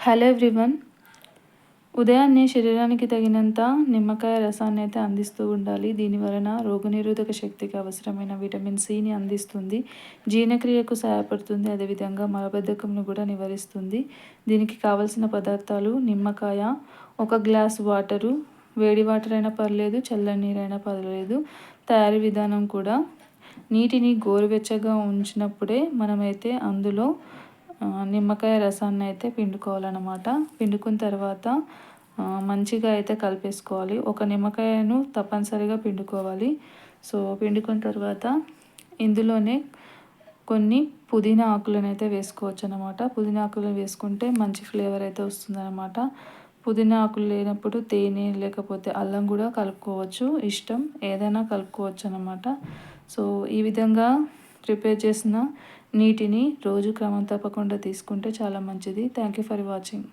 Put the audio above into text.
Hello everyone. ఉదయాన్నే శరీరానికి తగినంత నిమ్మకాయ రసాన్ని అయితే అందిస్తూ ఉండాలి. దీని వలన రోగనిరోధక శక్తికి అవసరమైన విటమిన్ సిని అందిస్తుంది, జీర్ణక్రియకు సహాయపడుతుంది, అదేవిధంగా మలబద్ధకంను కూడా నివారిస్తుంది. దీనికి కావలసిన పదార్థాలు: నిమ్మకాయ, 1 గ్లాస్ వాటరు, వేడి వాటర్ అయినా పర్లేదు, చల్లని నీరైనా పర్లేదు. తయారీ విధానం కూడా: నీటిని గోరువెచ్చగా ఉంచినప్పుడే మనమైతే అందులో నిమ్మకాయ రసాన్ని అయితే పిండుకోవాలన్నమాట. పిండుకున్న తర్వాత మంచిగా అయితే కలిపేసుకోవాలి. ఒక నిమ్మకాయను తప్పనిసరిగా పిండుకోవాలి. సో పిండుకున్న తర్వాత ఇందులోనే కొన్ని పుదీనా ఆకులను అయితే వేసుకోవచ్చు అన్నమాట. పుదీనా ఆకులను వేసుకుంటే మంచి ఫ్లేవర్ అయితే వస్తుందన్నమాట. పుదీనా ఆకులు లేనప్పుడు తేనె లేకపోతే అల్లం కూడా కలుపుకోవచ్చు, ఇష్టం ఏదైనా కలుపుకోవచ్చు అన్నమాట. సో ఈ విధంగా ప్రిపేర్ చేసిన నీటిని రోజు క్రమం తప్పకుండా తీసుకుంటే చాలా మంచిది. Thank you for watching.